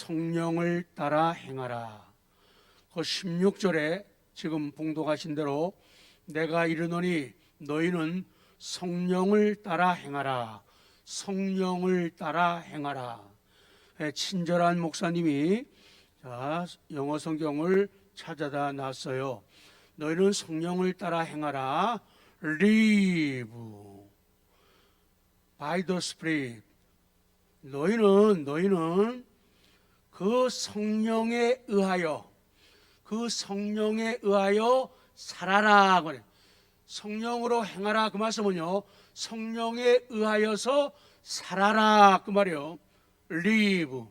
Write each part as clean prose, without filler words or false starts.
성령을 따라 행하라. 그 16절에 지금 봉독하신 대로 내가 이르노니 너희는 성령을 따라 행하라. 성령을 따라 행하라. 친절한 목사님이 영어 성경을 찾아다 놨어요. 너희는 성령을 따라 행하라. Live by the Spirit. 너희는 그 성령에 의하여 살아라. 성령으로 행하라 그 말씀은요, 성령에 의하여서 살아라 그 말이에요. Live,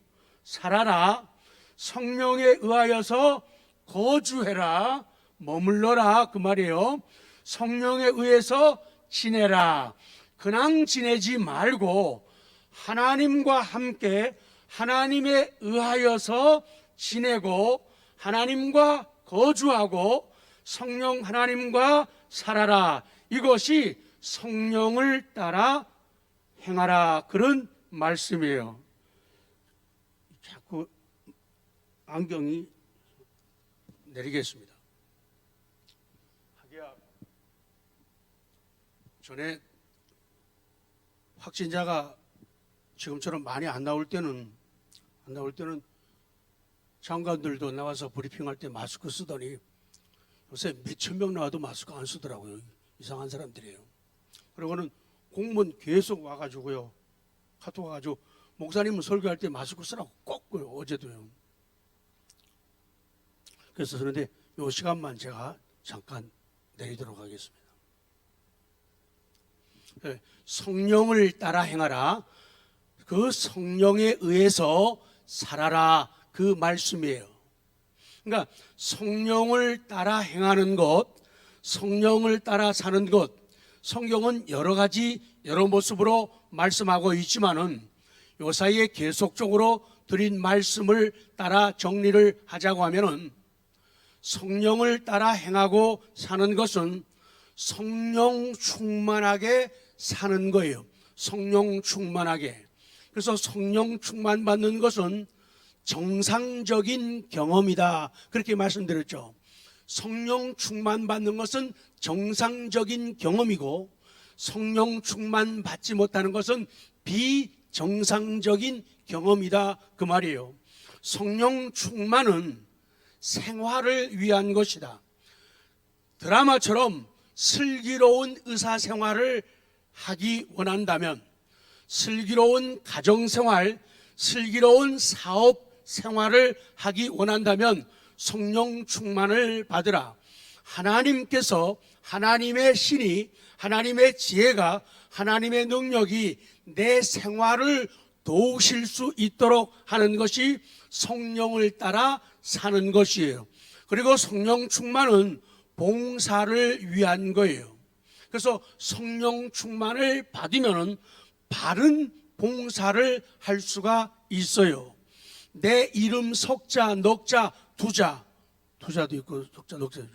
살아라. 성령에 의하여서 거주해라, 머물러라 그 말이에요. 성령에 의해서 지내라. 그냥 지내지 말고 하나님과 함께 하나님에 의하여서 지내고 하나님과 거주하고 성령 하나님과 살아라. 이것이 성령을 따라 행하라, 그런 말씀이에요. 자꾸 안경이 내리겠습니다. 하기야 전에 확진자가 지금처럼 많이 안 나올 때는 장관들도 나와서 브리핑할 때 마스크 쓰더니 요새 몇천 명 나와도 마스크 안 쓰더라고요. 이상한 사람들이에요. 그리고는 공무원 계속 와가지고요, 카톡 와가지고 목사님은 설교할 때 마스크 쓰라고 꼭 그래요. 어제도요. 그래서 그런데 이 시간만 제가 잠깐 내리도록 하겠습니다. 성령을 따라 행하라. 그 성령에 의해서 살아라 그 말씀이에요. 그러니까 성령을 따라 행하는 것, 성령을 따라 사는 것, 성경은 여러 가지 여러 모습으로 말씀하고 있지만은 요 사이에 계속적으로 드린 말씀을 따라 정리를 하자고 하면은 성령을 따라 행하고 사는 것은 성령 충만하게 사는 거예요. 성령 충만하게. 그래서 성령 충만 받는 것은 정상적인 경험이다, 그렇게 말씀드렸죠. 성령 충만 받는 것은 정상적인 경험이고 성령 충만 받지 못하는 것은 비정상적인 경험이다 그 말이에요. 성령 충만은 생활을 위한 것이다. 드라마처럼 슬기로운 의사생활을 하기 원한다면, 슬기로운 가정생활, 슬기로운 사업생활을 하기 원한다면 성령 충만을 받으라. 하나님께서, 하나님의 신이, 하나님의 지혜가, 하나님의 능력이 내 생활을 도우실 수 있도록 하는 것이 성령을 따라 사는 것이에요. 그리고 성령 충만은 봉사를 위한 거예요. 그래서 성령 충만을 받으면 바른 봉사를 할 수가 있어요. 내 이름 석자, 넉자, 두자도 있고 석자, 넉자죠.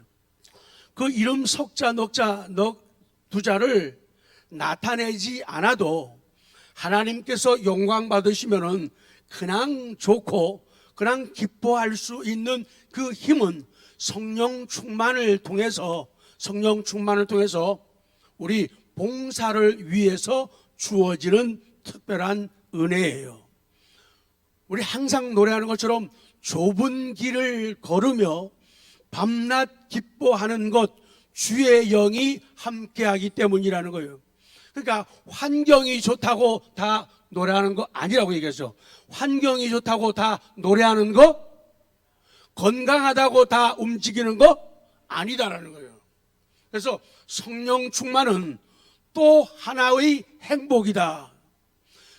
그 이름 석자, 넉자, 두자를 나타내지 않아도 하나님께서 영광 받으시면은 그냥 좋고 그냥 기뻐할 수 있는 그 힘은 성령 충만을 통해서 우리 봉사를 위해서 주어지는 특별한 은혜예요. 우리 항상 노래하는 것처럼 좁은 길을 걸으며 밤낮 기뻐하는 것, 주의 영이 함께하기 때문이라는 거예요. 그러니까 환경이 좋다고 다 노래하는 거 아니라고 얘기했죠. 환경이 좋다고 다 노래하는 거, 건강하다고 다 움직이는 거 아니다라는 거예요. 그래서 성령 충만은 또 하나의 행복이다.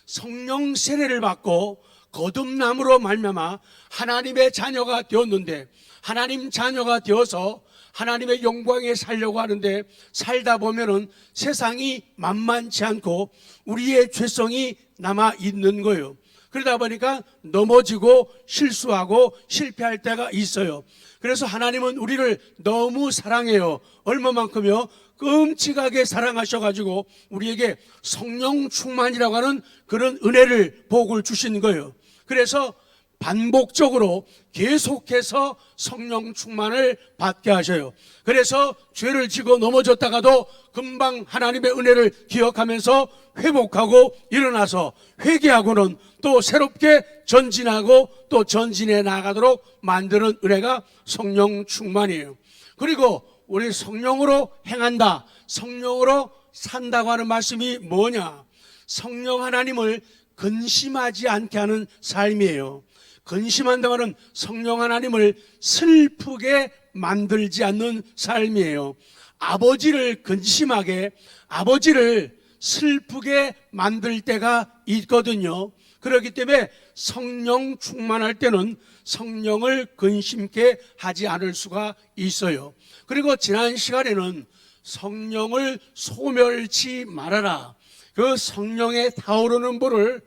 성령 세례를 받고 거듭남으로 말미암아 하나님의 자녀가 되었는데, 하나님 자녀가 되어서 하나님의 영광에 살려고 하는데, 살다 보면은 세상이 만만치 않고 우리의 죄성이 남아 있는 거예요. 그러다 보니까 넘어지고 실수하고 실패할 때가 있어요. 그래서 하나님은 우리를 너무 사랑해요. 얼마만큼요? 끔찍하게 사랑하셔가지고 우리에게 성령 충만이라고 하는 그런 은혜를, 복을 주신 거예요. 그래서 반복적으로 계속해서 성령 충만을 받게 하셔요. 그래서 죄를 지고 넘어졌다가도 금방 하나님의 은혜를 기억하면서 회복하고 일어나서 회개하고는 또 새롭게 전진하고 또 전진해 나가도록 만드는 은혜가 성령 충만이에요. 그리고 우리 성령으로 행한다, 성령으로 산다고 하는 말씀이 뭐냐? 성령 하나님을 근심하지 않게 하는 삶이에요. 근심한다고 하는 성령 하나님을 슬프게 만들지 않는 삶이에요. 아버지를 근심하게, 아버지를 슬프게 만들 때가 있거든요. 그렇기 때문에 성령 충만할 때는 성령을 근심케 하지 않을 수가 있어요. 그리고 지난 시간에는 성령을 소멸치 말아라, 그 성령에 타오르는 불을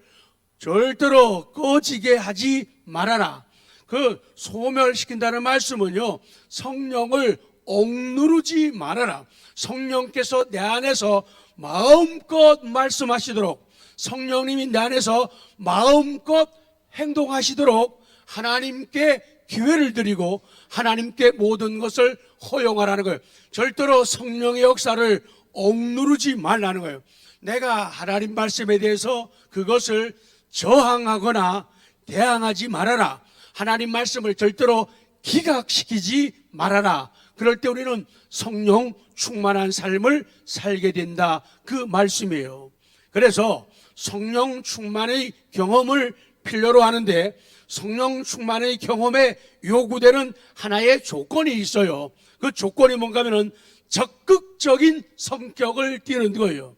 절대로 꺼지게 하지 말아라. 그 소멸시킨다는 말씀은요, 성령을 억누르지 말아라. 성령께서 내 안에서 마음껏 말씀하시도록, 성령님이 내 안에서 마음껏 행동하시도록 하나님께 기회를 드리고 하나님께 모든 것을 허용하라는 거예요. 절대로 성령의 역사를 억누르지 말라는 거예요. 내가 하나님 말씀에 대해서 그것을 저항하거나 대항하지 말아라. 하나님 말씀을 절대로 기각시키지 말아라. 그럴 때 우리는 성령 충만한 삶을 살게 된다, 그 말씀이에요. 그래서 성령 충만의 경험을 필요로 하는데, 성령 충만의 경험에 요구되는 하나의 조건이 있어요. 그 조건이 뭔가 하면은 적극적인 성격을 띠는 거예요.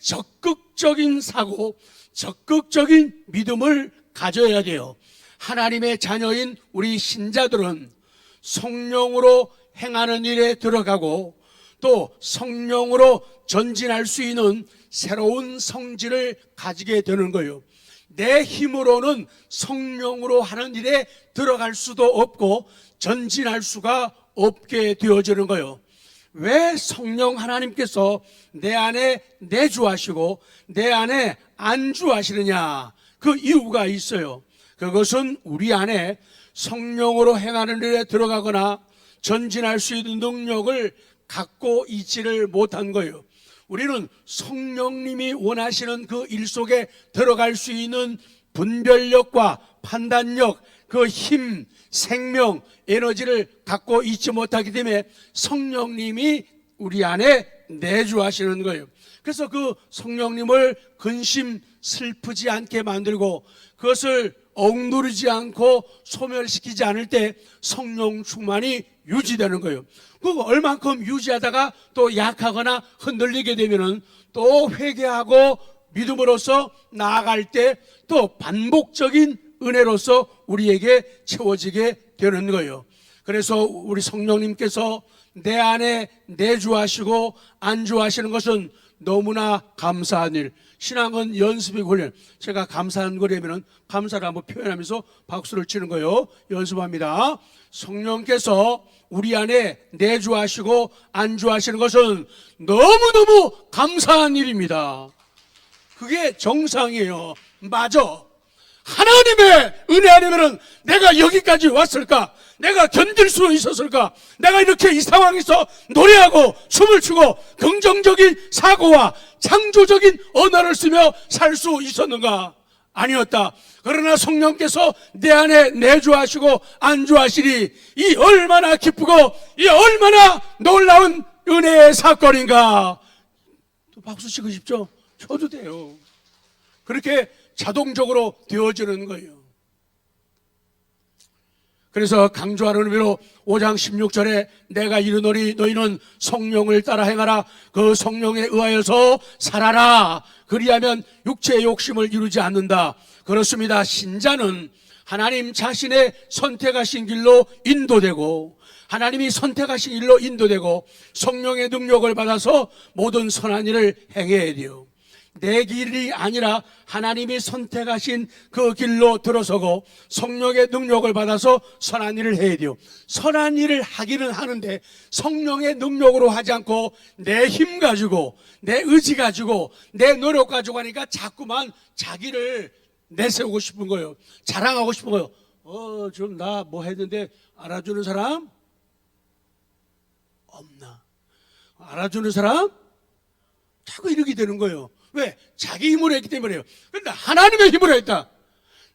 적극적인 사고, 적극적인 믿음을 가져야 돼요. 하나님의 자녀인 우리 신자들은 성령으로 행하는 일에 들어가고 또 성령으로 전진할 수 있는 새로운 성질을 가지게 되는 거예요. 내 힘으로는 성령으로 하는 일에 들어갈 수도 없고 전진할 수가 없게 되어지는 거예요. 왜 성령 하나님께서 내 안에 내주하시고 내 안에 안주하시느냐? 그 이유가 있어요. 그것은 우리 안에 성령으로 행하는 일에 들어가거나 전진할 수 있는 능력을 갖고 있지를 못한 거예요. 우리는 성령님이 원하시는 그 일 속에 들어갈 수 있는 분별력과 판단력, 그 힘, 생명, 에너지를 갖고 있지 못하기 때문에 성령님이 우리 안에 내주하시는 거예요. 그래서 그 성령님을 근심, 슬프지 않게 만들고 그것을 억누르지 않고 소멸시키지 않을 때 성령 충만이 유지되는 거예요. 그 얼만큼 유지하다가 또 약하거나 흔들리게 되면은 또 회개하고 믿음으로써 나아갈 때 또 반복적인 은혜로서 우리에게 채워지게 되는 거예요. 그래서 우리 성령님께서 내 안에 내주하시고 안주하시는 것은 너무나 감사한 일. 신앙은 연습이고 훈련. 제가 감사한 거라면 감사를 한번 표현하면서 박수를 치는 거예요. 연습합니다. 성령께서 우리 안에 내주하시고 안주하시는 것은 너무너무 감사한 일입니다. 그게 정상이에요. 맞아. 하나님의 은혜 아니면은 내가 여기까지 왔을까? 내가 견딜 수 있었을까? 내가 이렇게 이 상황에서 노래하고 춤을 추고 긍정적인 사고와 창조적인 언어를 쓰며 살 수 있었는가? 아니었다. 그러나 성령께서 내 안에 내주하시고 안주하시니 이 얼마나 기쁘고 이 얼마나 놀라운 은혜의 사건인가? 또 박수 치고 싶죠? 쳐도 돼요. 그렇게 자동적으로 되어지는 거예요. 그래서 강조하는 의미로 5장 16절에 내가 이르노니 너희는 성령을 따라 행하라. 그 성령에 의하여서 살아라. 그리하면 육체의 욕심을 이루지 않는다. 그렇습니다. 신자는 하나님 자신의 선택하신 길로 인도되고 하나님이 선택하신 길로 인도되고 성령의 능력을 받아서 모든 선한 일을 행해야 돼요. 내 길이 아니라 하나님이 선택하신 그 길로 들어서고 성령의 능력을 받아서 선한 일을 해야 돼요. 선한 일을 하기는 하는데 성령의 능력으로 하지 않고 내 힘 가지고 내 의지 가지고 내 노력 가지고 하니까 자꾸만 자기를 내세우고 싶은 거예요. 자랑하고 싶은 거예요. 좀 나 뭐 했는데 알아주는 사람 없나? 알아주는 사람? 자꾸 이렇게 되는 거예요. 왜? 자기 힘으로 했기 때문에요. 그런데 하나님의 힘으로 했다.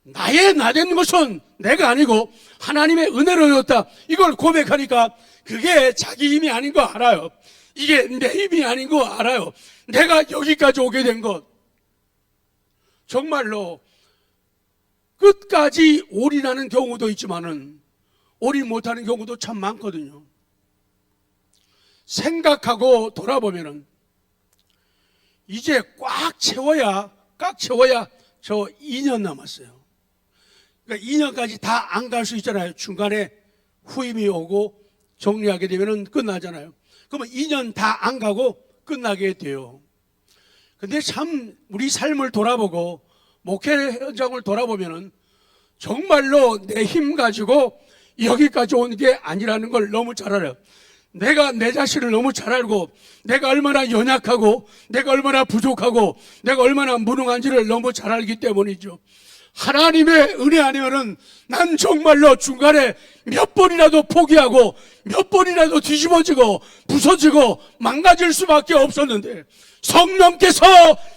나 된 것은 내가 아니고 하나님의 은혜로였다. 이걸 고백하니까 그게 자기 힘이 아닌 거 알아요. 이게 내 힘이 아닌 거 알아요. 내가 여기까지 오게 된 것. 정말로 끝까지 올인하는 경우도 있지만은 올인 못하는 경우도 참 많거든요. 생각하고 돌아보면은 이제 꽉 채워야 저 2년 남았어요. 그러니까 2년까지 다 안 갈 수 있잖아요. 중간에 후임이 오고 정리하게 되면은 끝나잖아요. 그러면 2년 다 안 가고 끝나게 돼요. 근데 참 우리 삶을 돌아보고 목회 현장을 돌아보면은 정말로 내 힘 가지고 여기까지 온 게 아니라는 걸 너무 잘 알아요. 내가 내 자신을 너무 잘 알고 내가 얼마나 연약하고 내가 얼마나 부족하고 내가 얼마나 무능한지를 너무 잘 알기 때문이죠. 하나님의 은혜 아니면은 난 정말로 중간에 몇 번이라도 포기하고 몇 번이라도 뒤집어지고 부서지고 망가질 수밖에 없었는데 성령께서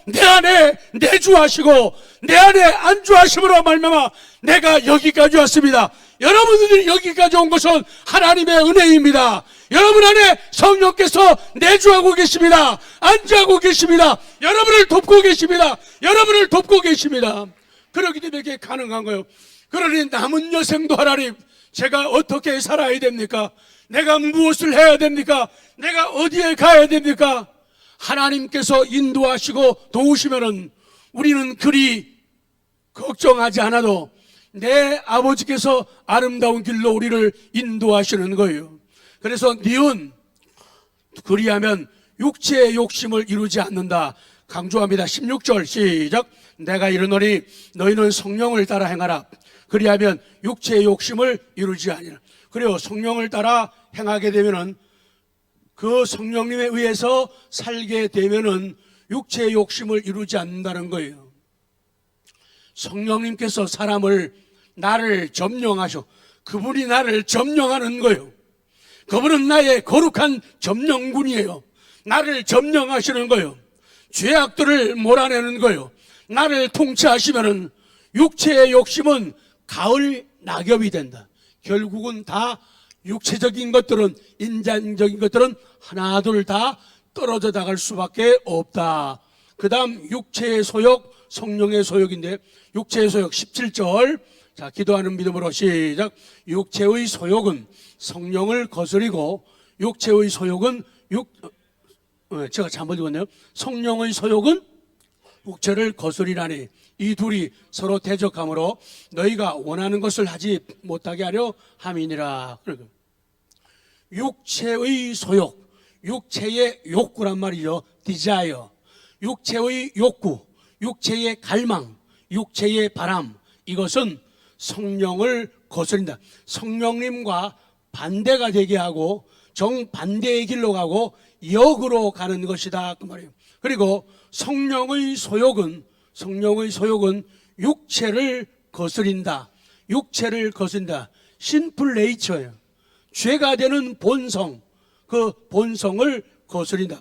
내 안에 내주하시고 내 안에 안주하심으로 말미암아 내가 여기까지 왔습니다. 여러분들이 여기까지 온 것은 하나님의 은혜입니다. 여러분 안에 성령께서 내주하고 계십니다. 안주하고 계십니다. 여러분을 돕고 계십니다. 여러분을 돕고 계십니다. 그렇기 때문에 이게 가능한 거예요. 그러니 남은 여생도 하나님, 제가 어떻게 살아야 됩니까? 내가 무엇을 해야 됩니까? 내가 어디에 가야 됩니까? 하나님께서 인도하시고 도우시면은 우리는 그리 걱정하지 않아도 내 아버지께서 아름다운 길로 우리를 인도하시는 거예요. 그래서 니은 그리하면 육체의 욕심을 이루지 않는다. 강조합니다. 16절 시작. 내가 이르노니 너희는 성령을 따라 행하라. 그리하면 육체의 욕심을 이루지 아니라. 그리고 성령을 따라 행하게 되면은 그 성령님에 의해서 살게 되면은 육체의 욕심을 이루지 않는다는 거예요. 성령님께서 나를 점령하셔. 그분이 나를 점령하는 거예요. 그분은 나의 거룩한 점령군이에요. 나를 점령하시는 거예요. 죄악들을 몰아내는 거예요. 나를 통치하시면은 육체의 욕심은 가을 낙엽이 된다. 결국은 다 육체적인 것들은, 인간적인 것들은 하나둘 다 떨어져 나갈 수밖에 없다. 그 다음 육체의 소욕, 성령의 소욕인데 육체의 소욕 17절. 자, 기도하는 믿음으로 시작. 육체의 소욕은 성령을 거스리고 육체의 소욕은 제가 잘못 읽었네요. 성령의 소욕은 육체를 거스리라니 이 둘이 서로 대적하므로 너희가 원하는 것을 하지 못하게 하려 함이니라. 육체의 소욕, 육체의 욕구란 말이죠. desire. 육체의 욕구, 육체의 갈망, 육체의 바람, 이것은 성령을 거스린다. 성령님과 반대가 되게 하고 정반대의 길로 가고 역으로 가는 것이다 그 말이에요. 그리고 성령의 소욕은 육체를 거스린다. 육체를 거스린다. 신풀 네이처예요. 죄가 되는 본성, 그 본성을 거스린다.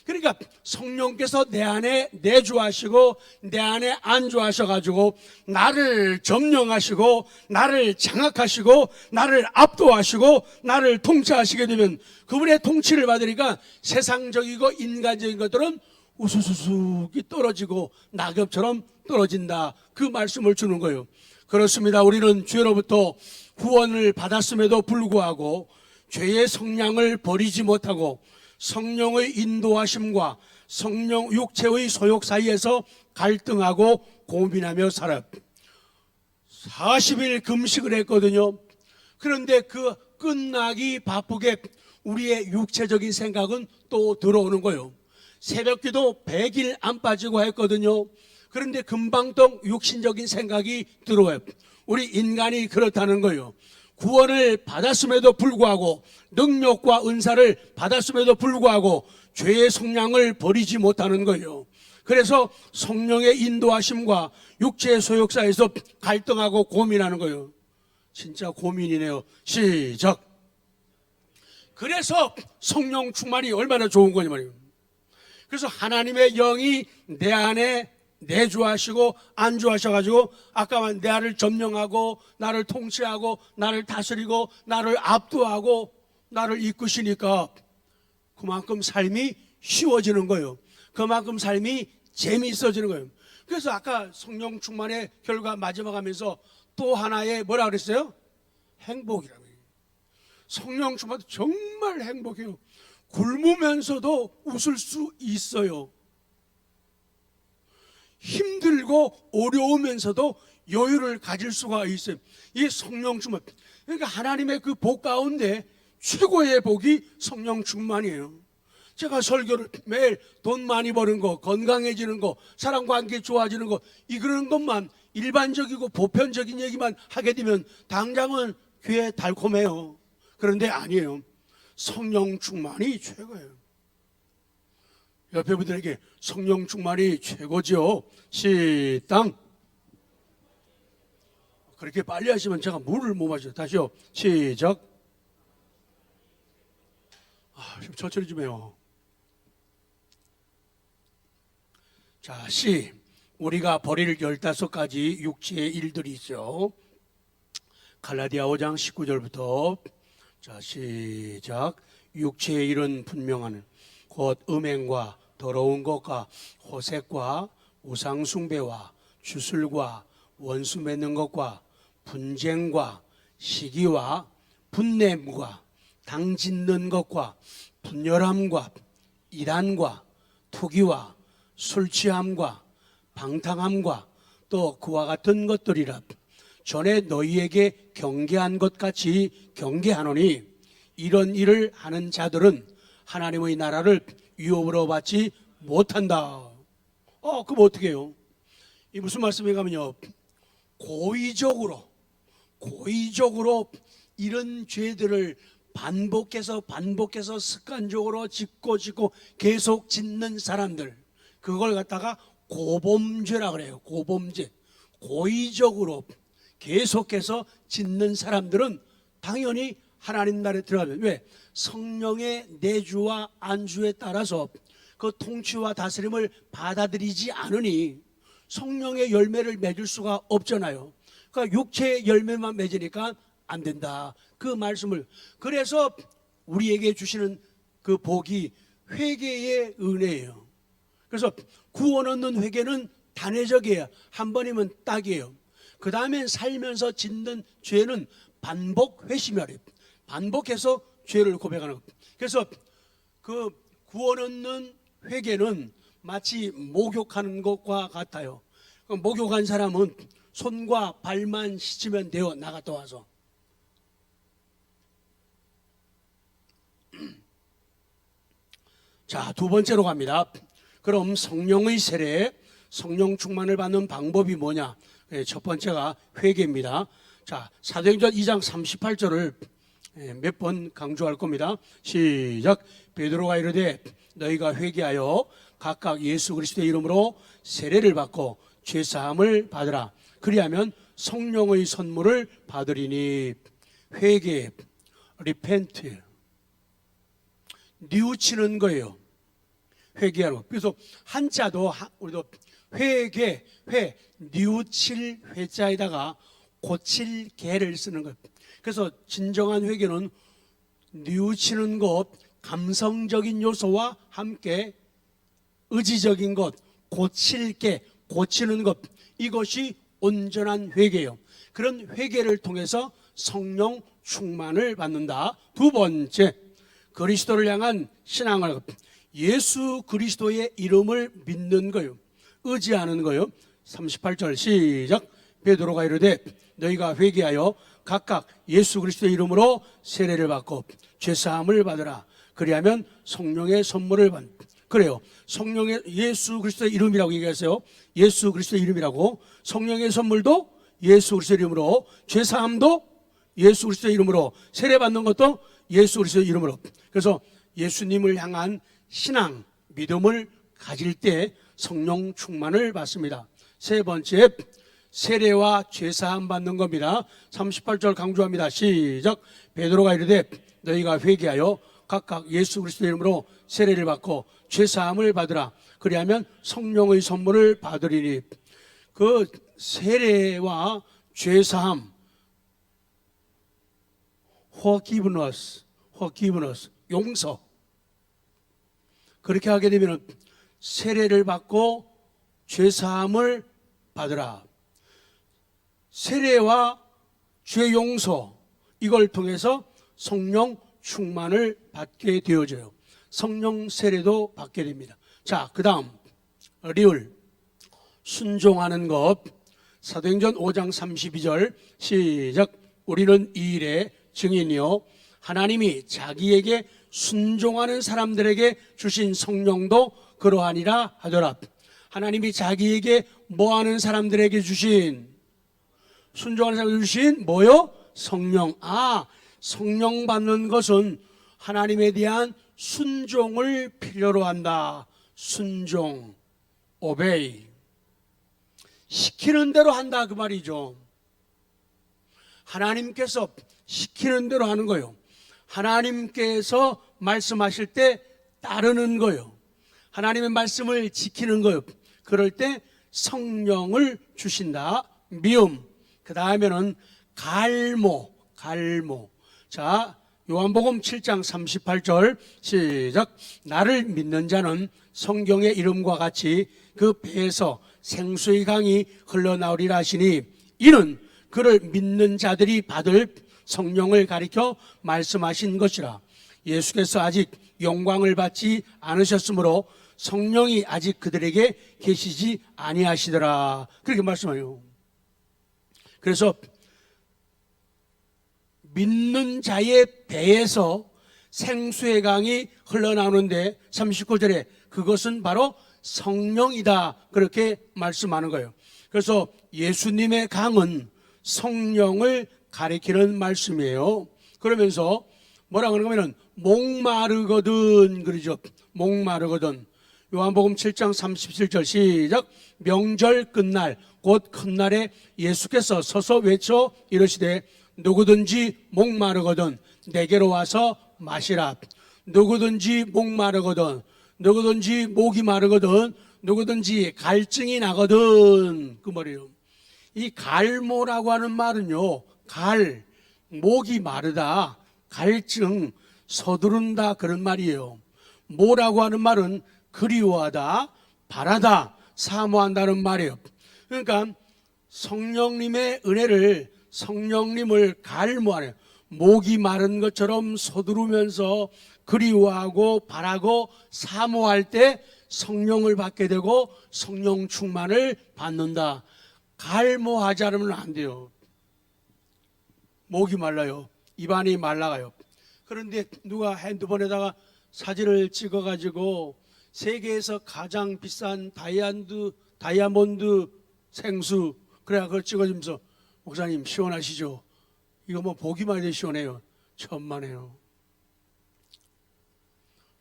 그러니까 성령께서 내 안에 내주하시고 내 안에 안주하셔가지고 나를 점령하시고 나를 장악하시고 나를 압도하시고 나를 통치하시게 되면 그분의 통치를 받으니까 세상적이고 인간적인 것들은 우수수수기 떨어지고 낙엽처럼 떨어진다. 그 말씀을 주는 거예요. 그렇습니다. 우리는 죄로부터 구원을 받았음에도 불구하고 죄의 성량을 버리지 못하고 성령의 인도하심과 성령 육체의 소욕 사이에서 갈등하고 고민하며 살아요. 40일 금식을 했거든요. 그런데 그 끝나기 바쁘게 우리의 육체적인 생각은 또 들어오는 거예요. 새벽기도 100일 안 빠지고 했거든요. 그런데 금방 또 육신적인 생각이 들어와요. 우리 인간이 그렇다는 거예요. 구원을 받았음에도 불구하고 능력과 은사를 받았음에도 불구하고 죄의 성량을 버리지 못하는 거예요. 그래서 성령의 인도하심과 육체의 소욕 사이에서 갈등하고 고민하는 거예요. 진짜 고민이네요. 시작. 그래서 성령 충만이 얼마나 좋은 거냐 말이에요. 그래서 하나님의 영이 내 안에 내주하시고 안주하셔가지고 아까 내 안을 점령하고 나를 통치하고 나를 다스리고 나를 압도하고 나를 이끄시니까 그만큼 삶이 쉬워지는 거예요. 그만큼 삶이 재미있어지는 거예요. 그래서 아까 성령 충만의 결과 마지막 하면서 또 하나의 뭐라 그랬어요? 행복이라고 해요. 성령 충만 정말 행복해요. 굶으면서도 웃을 수 있어요. 힘들고 어려우면서도 여유를 가질 수가 있어요. 이 성령 충만. 그러니까 하나님의 그 복 가운데 최고의 복이 성령 충만이에요. 제가 설교를 매일 돈 많이 버는 거, 건강해지는 거, 사람관계 좋아지는 거, 이런 것만 일반적이고 보편적인 얘기만 하게 되면 당장은 귀에 달콤해요. 그런데 아니에요. 성령 충만이 최고예요. 옆에 분들에게 성령 충만이 최고죠. 시땅. 그렇게 빨리 하시면 제가 물을 못 마셔요. 다시요. 시작. 좀 천천히 좀 해요. 자, 시. 우리가 버릴 15가지 육체의 일들이 있죠. 갈라디아 5장 19절부터 자, 시작. 육체의 일은 분명하는 곧 음행과 더러운 것과 호색과 우상숭배와 주술과 원수 맺는 것과 분쟁과 시기와 분냄과 당짓는 것과 분열함과 이단과 투기와 술취함과 방탕함과 또 그와 같은 것들이라. 전에 너희에게 경계한 것 같이 경계하노니 이런 일을 하는 자들은 하나님의 나라를 유업으로 받지 못한다. 그럼 어떻게 해요? 이 무슨 말씀인가 하면요, 고의적으로 이런 죄들을 반복해서 습관적으로 짓고 계속 짓는 사람들, 그걸 갖다가 고범죄라 그래요. 고범죄. 고의적으로 계속해서 짓는 사람들은 당연히 하나님 나라에 들어가면, 왜? 성령의 내주와 안주에 따라서 그 통치와 다스림을 받아들이지 않으니 성령의 열매를 맺을 수가 없잖아요. 그러니까 육체의 열매만 맺으니까 안 된다. 그 말씀을. 그래서 우리에게 주시는 그 복이 회개의 은혜예요. 그래서 구원 얻는 회개는 단회적이에요. 한 번이면 딱이에요. 그 다음엔 살면서 짓는 죄는 반복 회심이래요. 반복해서 죄를 고백하는 것. 그래서 그 구원 얻는 회개는 마치 목욕하는 것과 같아요. 목욕한 사람은 손과 발만 씻으면 돼요. 나갔다 와서. 자, 두 번째로 갑니다. 그럼 성령의 세례, 성령 충만을 받는 방법이 뭐냐? 첫 번째가 회개입니다. 자, 사도행전 2장 38절을 몇 번 강조할 겁니다. 시작. 베드로가 이르되 너희가 회개하여 각각 예수 그리스도의 이름으로 세례를 받고 죄사함을 받으라. 그리하면 성령의 선물을 받으리니. 회개, repent, 뉘우치는 거예요. 회개하는 거. 그래서 한자도 우리도 회개, 뉘우칠 회자에다가 고칠 개를 쓰는 거예요. 그래서 진정한 회개는 뉘우치는 것, 감성적인 요소와 함께 의지적인 것, 고칠 개, 고치는 것, 이것이 온전한 회개예요. 그런 회개를 통해서 성령 충만을 받는다. 두 번째, 그리스도를 향한 신앙을, 예수 그리스도의 이름을 믿는 거예요. 의지하는 거예요. 38절 시작. 베드로가 이르되 너희가 회개하여 각각 예수 그리스도의 이름으로 세례를 받고 죄사함을 받으라. 그리하면 성령의 선물을 받. 그래요. 성령의 예수 그리스도의 이름이라고 얘기했어요. 예수 그리스도의 이름이라고. 성령의 선물도 예수 그리스도의 이름으로, 죄사함도 예수 그리스도의 이름으로, 세례 받는 것도 예수 그리스도의 이름으로. 그래서 예수님을 향한 신앙, 믿음을 가질 때 성령 충만을 받습니다. 세 번째, 세례와 죄사함 받는 겁니다. 38절 강조합니다. 시작. 베드로가 이르되 너희가 회개하여 각각 예수 그리스도 이름으로 세례를 받고 죄사함을 받으라. 그리하면 성령의 선물을 받으리니. 그 세례와 죄사함, forgiveness, 용서. 그렇게 하게 되면 세례를 받고 죄사함을 받으라. 세례와 죄 용서, 이걸 통해서 성령 충만을 받게 되어져요. 성령 세례도 받게 됩니다. 자, 그 다음 리을, 순종하는 것. 사도행전 5장 32절 시작. 우리는 이 일의 증인이요 하나님이 자기에게 순종하는 사람들에게 주신 성령도 그러하니라 하더라. 하나님이 자기에게 뭐하는 사람들에게 주신, 순종하는 사람들에게 주신 뭐요? 성령. 성령 받는 것은 하나님에 대한 순종을 필요로 한다. 순종, obey. 시키는 대로 한다 그 말이죠. 하나님께서 시키는 대로 하는 거예요. 하나님께서 말씀하실 때 따르는 거예요. 하나님의 말씀을 지키는 거예요. 그럴 때 성령을 주신다. 미움. 그 다음에는 갈모. 자, 요한복음 7장 38절 시작. 나를 믿는 자는 성경의 이름과 같이 그 배에서 생수의 강이 흘러나오리라 하시니 이는 그를 믿는 자들이 받을 성령을 가리켜 말씀하신 것이라. 예수께서 아직 영광을 받지 않으셨으므로 성령이 아직 그들에게 계시지 아니하시더라. 그렇게 말씀해요. 그래서 믿는 자의 배에서 생수의 강이 흘러나오는데 39절에 그것은 바로 성령이다. 그렇게 말씀하는 거예요. 그래서 예수님의 강은 성령을 가리키는 말씀이에요. 그러면서 뭐라 그러냐면 목마르거든 그러죠. 목마르거든. 요한복음 7장 37절 시작. 명절 끝날 곧 큰날에 예수께서 서서 외쳐 이르시되 누구든지 목마르거든 내게로 와서 마시라. 누구든지 목마르거든, 누구든지 목이 마르거든, 누구든지 갈증이 나거든, 그 말이에요. 이 갈모라고 하는 말은요, 목이 마르다, 갈증, 서두른다 그런 말이에요. 모라고 하는 말은 그리워하다, 바라다, 사모한다는 말이에요. 그러니까 성령님의 은혜를, 성령님을 갈모하는, 목이 마른 것처럼 서두르면서 그리워하고 바라고 사모할 때 성령을 받게 되고 성령 충만을 받는다. 갈모하지 않으면 안 돼요. 목이 말라요. 입안이 말라가요. 그런데 누가 핸드폰에다가 사진을 찍어가지고 세계에서 가장 비싼 다이아몬드 생수, 그래야 그걸 찍어주면서 목사님 시원하시죠? 이거 뭐 보기만 해도 시원해요. 천만에요.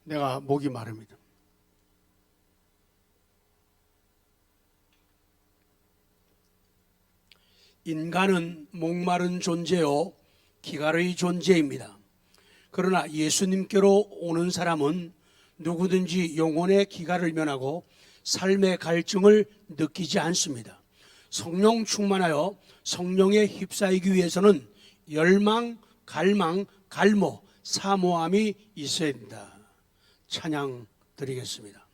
내가 목이 마릅니다. 인간은 목마른 존재요 기갈의 존재입니다. 그러나 예수님께로 오는 사람은 누구든지 영혼의 기갈을 면하고 삶의 갈증을 느끼지 않습니다. 성령 충만하여 성령에 휩싸이기 위해서는 열망, 갈망, 갈모, 사모함이 있어야 된다. 찬양 드리겠습니다.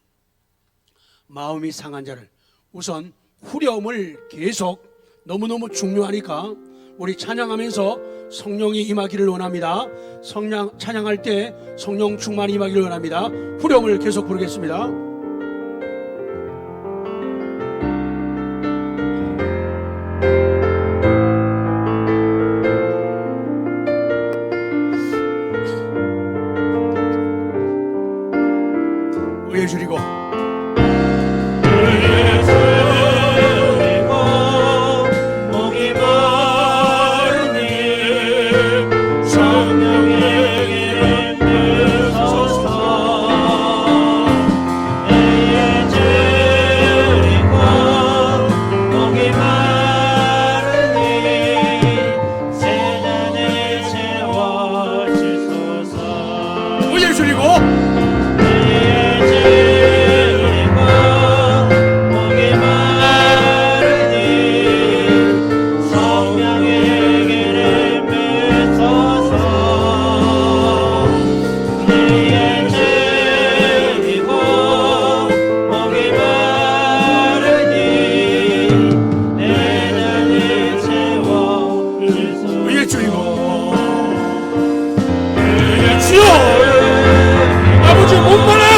마음이 상한 자를, 우선 후렴을 계속, 너무너무 중요하니까 우리 찬양하면서 성령이 임하기를 원합니다. 찬양할 때 성령 충만이 임하기를 원합니다. 후렴을 계속 부르겠습니다. 의에 줄이고 주이고 주여 아버지 목말라요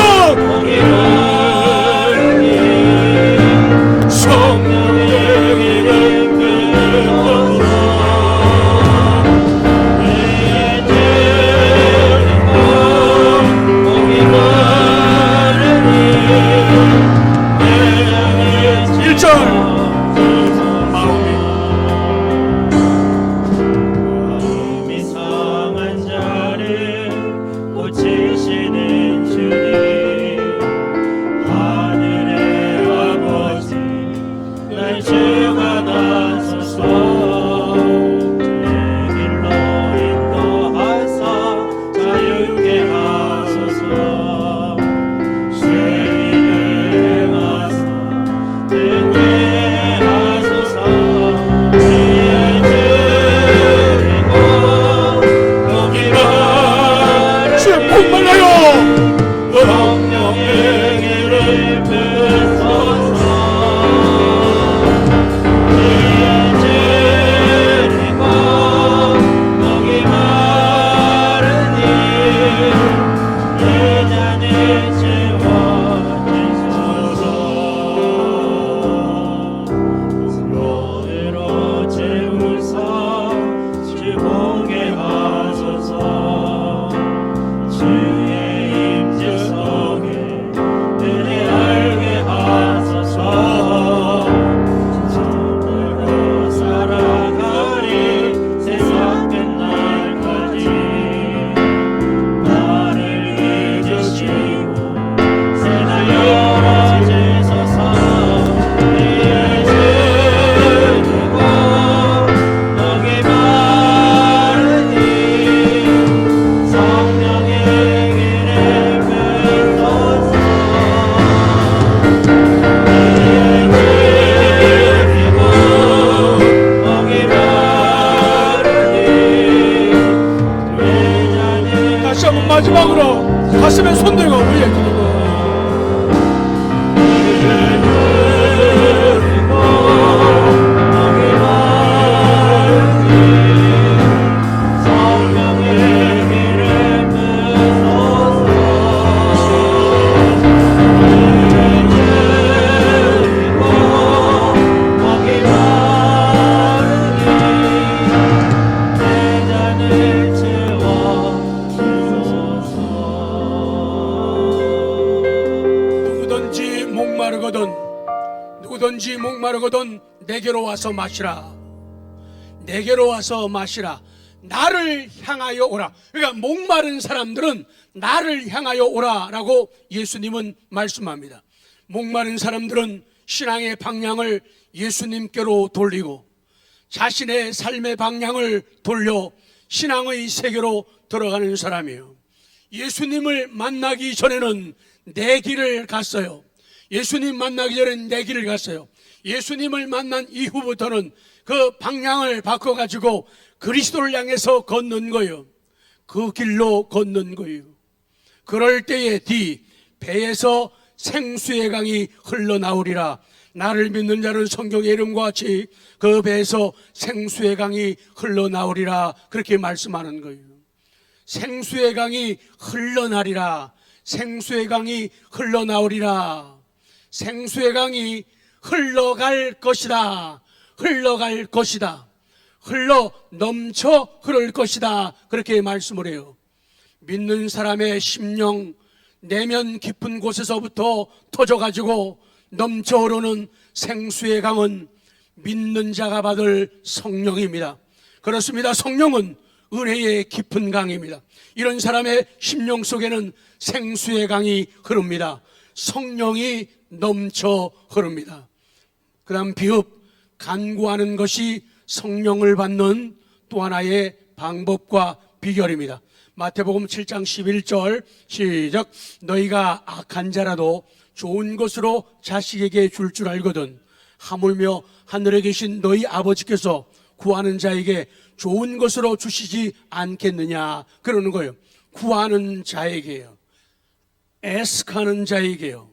마지막으로 가슴에 손들고 위에 드리고 누구든지 목마르거든 내게로 와서 마시라. 내게로 와서 마시라. 나를 향하여 오라. 그러니까 목마른 사람들은 나를 향하여 오라라고 예수님은 말씀합니다. 목마른 사람들은 신앙의 방향을 예수님께로 돌리고 자신의 삶의 방향을 돌려 신앙의 세계로 들어가는 사람이에요. 예수님을 만나기 전에는 내 길을 갔어요. 예수님 만나기 전엔 내 길을 갔어요. 예수님을 만난 이후부터는 그 방향을 바꿔가지고 그리스도를 향해서 걷는 거예요. 그 길로 걷는 거예요. 그럴 때에 배에서 생수의 강이 흘러나오리라. 나를 믿는 자는 성경의 이름과 같이 그 배에서 생수의 강이 흘러나오리라. 그렇게 말씀하는 거예요. 생수의 강이 흘러나리라. 생수의 강이 흘러나오리라. 생수의 강이 흘러갈 것이다. 흘러갈 것이다. 흘러 넘쳐 흐를 것이다. 그렇게 말씀을 해요. 믿는 사람의 심령 내면 깊은 곳에서부터 터져가지고 넘쳐 흐르는 생수의 강은 믿는 자가 받을 성령입니다. 그렇습니다. 성령은 은혜의 깊은 강입니다. 이런 사람의 심령 속에는 생수의 강이 흐릅니다. 성령이 넘쳐 흐릅니다. 그 다음 비읍, 간구하는 것이 성령을 받는 또 하나의 방법과 비결입니다. 마태복음 7장 11절 시작. 너희가 악한 자라도 좋은 것으로 자식에게 줄 줄 알거든 하물며 하늘에 계신 너희 아버지께서 구하는 자에게 좋은 것으로 주시지 않겠느냐 그러는 거예요. 구하는 자에게요. 애스크하는 자에게요.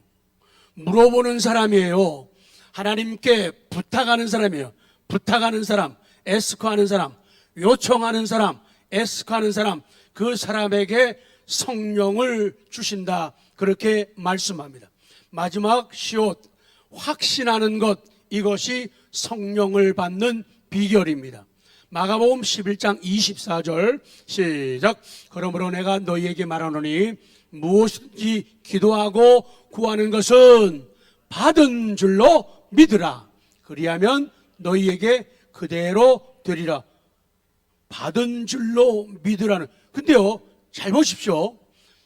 물어보는 사람이에요. 하나님께 부탁하는 사람이에요. 부탁하는 사람, 애스크하는 사람, 요청하는 사람, 애석하는 사람, 그 사람에게 성령을 주신다, 그렇게 말씀합니다. 마지막 시옷, 확신하는 것, 이것이 성령을 받는 비결입니다. 마가복음 11장 24절 시작. 그러므로 내가 너희에게 말하노니 무엇이든지 기도하고 구하는 것은 받은 줄로 믿으라. 그리하면 너희에게 그대로 되리라. 받은 줄로 믿으라는. 근데요, 잘 보십시오.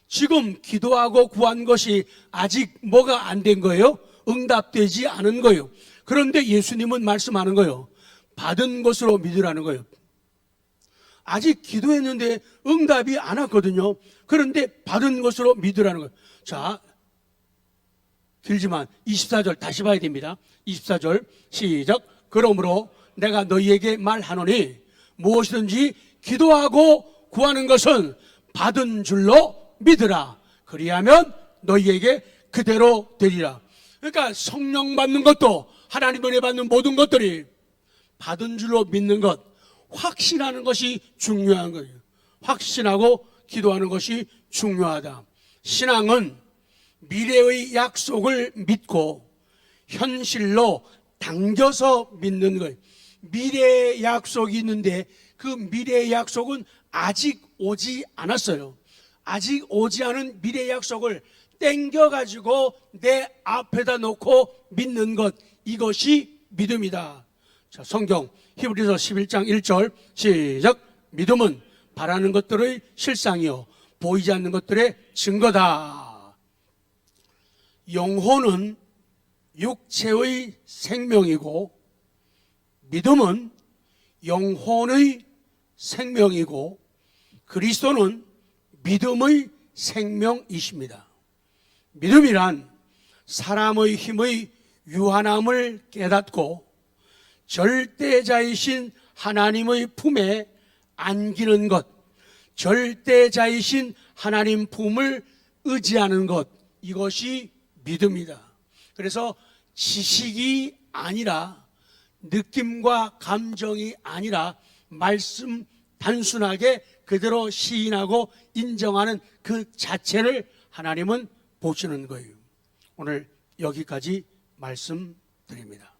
지금 기도하고 구한 것이 아직 뭐가 안 된 거예요? 응답되지 않은 거예요. 그런데 예수님은 말씀하는 거예요. 받은 것으로 믿으라는 거예요. 아직 기도했는데 응답이 안 왔거든요. 그런데 받은 것으로 믿으라는 거예요. 자, 길지만 24절 다시 봐야 됩니다. 24절 시작. 그러므로 내가 너희에게 말하노니 무엇이든지 기도하고 구하는 것은 받은 줄로 믿으라. 그리하면 너희에게 그대로 되리라. 그러니까 성령 받는 것도, 하나님 은혜 받는 모든 것들이 받은 줄로 믿는 것, 확신하는 것이 중요한 거예요. 확신하고 기도하는 것이 중요하다. 신앙은 미래의 약속을 믿고 현실로 당겨서 믿는 거예요. 미래의 약속이 있는데 그 미래의 약속은 아직 오지 않았어요. 아직 오지 않은 미래의 약속을 땡겨가지고 내 앞에다 놓고 믿는 것, 이것이 믿음이다. 자, 성경 히브리서 11장 1절 시작. 믿음은 바라는 것들의 실상이요 보이지 않는 것들의 증거다. 영혼은 육체의 생명이고 믿음은 영혼의 생명이고 그리스도는 믿음의 생명이십니다. 믿음이란 사람의 힘의 유한함을 깨닫고 절대자이신 하나님의 품에 안기는 것, 절대자이신 하나님 품을 의지하는 것, 이것이 믿음이다. 그래서 지식이 아니라, 느낌과 감정이 아니라 말씀 단순하게 그대로 시인하고 인정하는 그 자체를 하나님은 보시는 거예요. 오늘 여기까지 말씀드립니다.